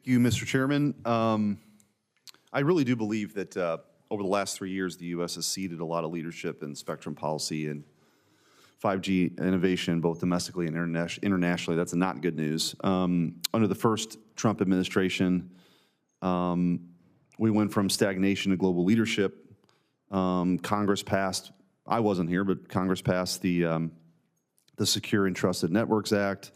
Thank you, Mr. Chairman. I really do believe that over the last 3 years, the U.S. has ceded a lot of leadership in spectrum policy and 5G innovation, both domestically and internationally. That's not good news. Under the first Trump administration, we went from stagnation to global leadership. Congress passed, I wasn't here, but Congress passed the Secure and Trusted Networks Act.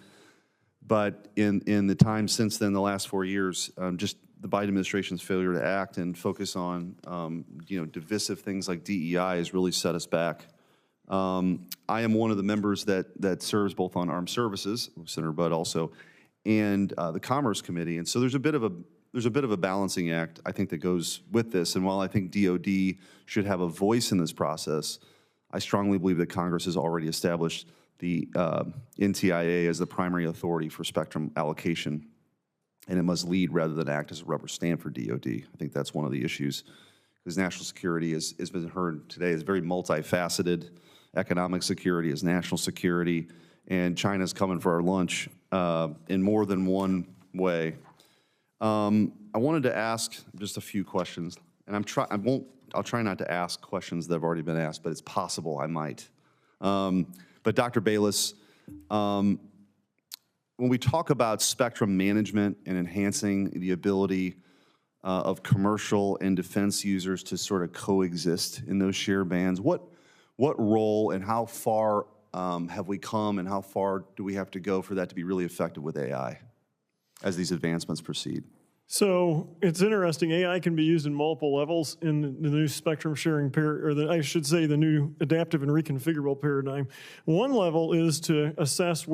But in the time since then, the last 4 years, just the Biden administration's failure to act and focus on divisive things like DEI has really set us back. I am one of the members that serves both on Armed Services, Senator Budd also, and the Commerce Committee. And so there's a bit of a balancing act, I think, that goes with this. And while I think DOD should have a voice in this process, I strongly believe that Congress has already established the NTIA as the primary authority for spectrum allocation, and it must lead rather than act as a rubber stamp for DOD. I think that's one of the issues, because national security has been heard today is very multifaceted. Economic security is national security, and China's coming for our lunch in more than one way. I wanted to ask just a few questions, and I'll try not to ask questions that have already been asked, but it's possible I might. But Dr. Bayless, when we talk about spectrum management and enhancing the ability of commercial and defense users to sort of coexist in those shared bands, what role and how far have we come, and how far do we have to go for that to be really effective with AI as these advancements proceed? So it's interesting. AI can be used in multiple levels in the new spectrum sharing the new adaptive and reconfigurable paradigm. One level is to assess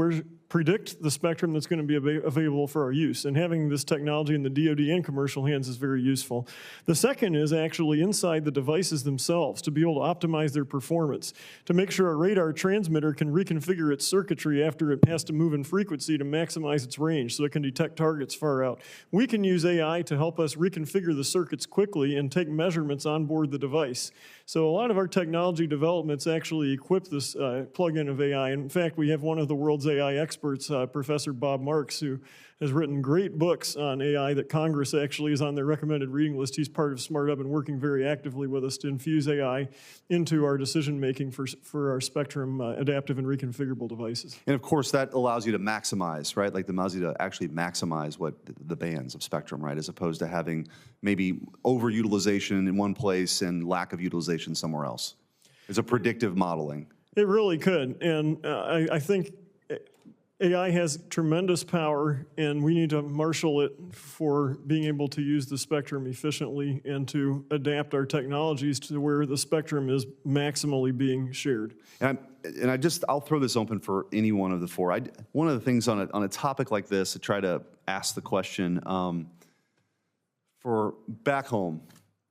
predict the spectrum that's going to be available for our use, and having this technology in the DoD and commercial hands is very useful. The second is actually inside the devices themselves, to be able to optimize their performance, to make sure a radar transmitter can reconfigure its circuitry after it has to move in frequency to maximize its range so it can detect targets far out. We can use AI to help us reconfigure the circuits quickly and take measurements on board the device. So a lot of our technology developments actually equip this plug-in of AI. In fact, we have one of the world's AI experts, Professor Bob Marks, who has written great books on AI that Congress actually is on their recommended reading list. He's part of SmartHub and working very actively with us to infuse AI into our decision-making for our spectrum adaptive and reconfigurable devices. And of course, that allows you to maximize, right? Like, allows you to actually maximize the bands of spectrum, right? As opposed to having maybe overutilization in one place and lack of utilization somewhere else. It's a predictive modeling. It really could. And I think AI has tremendous power, and we need to marshal it for being able to use the spectrum efficiently and to adapt our technologies to where the spectrum is maximally being shared. I'll throw this open for any one of the four. One of the things on a topic like this, to try to ask the question for back home,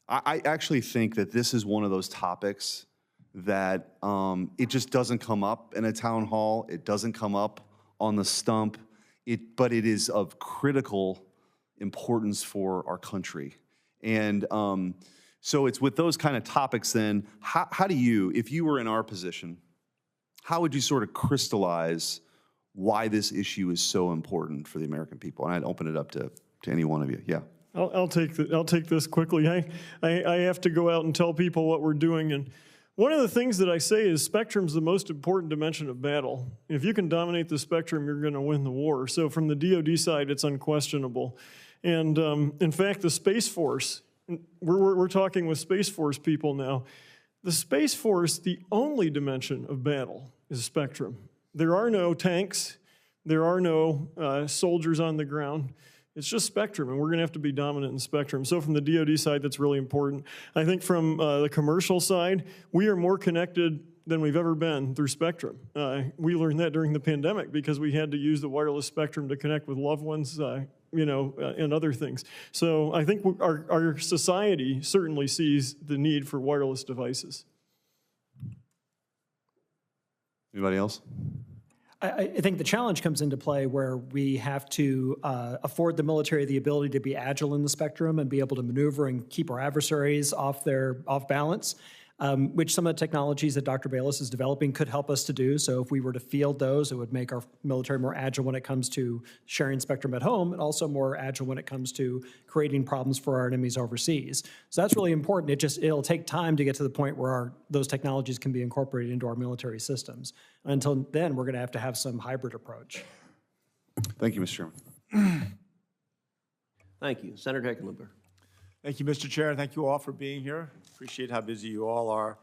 I actually think that this is one of those topics that it just doesn't come up in a town hall. It doesn't come up on the stump, but it is of critical importance for our country. And so it's with those kind of topics then, how do you, if you were in our position, how would you sort of crystallize why this issue is so important for the American people? And I'd open it up to any one of you. Yeah. I'll take this quickly. I have to go out and tell people what we're doing, and one of the things that I say is spectrum's the most important dimension of battle. If you can dominate the spectrum, you're going to win the war. So from the DoD side, it's unquestionable. And in fact, the Space Force, we're talking with Space Force people now. The Space Force, the only dimension of battle is spectrum. There are no tanks. There are no soldiers on the ground. It's just spectrum, and we're going to have to be dominant in spectrum. So from the DoD side, that's really important. I think from the commercial side, we are more connected than we've ever been through spectrum. We learned that during the pandemic because we had to use the wireless spectrum to connect with loved ones, and other things. So I think our society certainly sees the need for wireless devices. Anybody else? I think the challenge comes into play where we have to afford the military the ability to be agile in the spectrum and be able to maneuver and keep our adversaries off balance. which some of the technologies that Dr. Bayless is developing could help us to do. So if we were to field those, it would make our military more agile when it comes to sharing spectrum at home, and also more agile when it comes to creating problems for our enemies overseas. So that's really important. It'll take time to get to the point where those technologies can be incorporated into our military systems. Until then, we're going to have some hybrid approach. Thank you, Mr. Chairman. Thank you. Senator Hickenlooper. Thank you, Mr. Chair, and thank you all for being here. Appreciate how busy you all are.